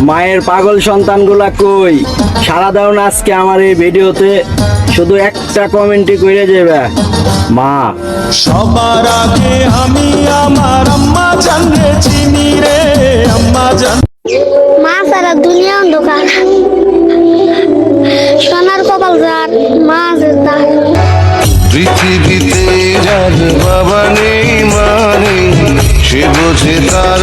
মায়ের পাগল সন্তানগুলা কই? সারা দাও না আজকে আমার এই ভিডিওতে, শুধু একটা কমেন্টই করে যাবে মা। সবার আগে আমি আমার আম্মা জানরে চিনি রে, আম্মা জান। মা সারা দুনিয়া অন্ধকার, সোনার কপাল যার মা তার। পৃথিবীতে যার বাবা নেই মা নেই, সে বোঝে তার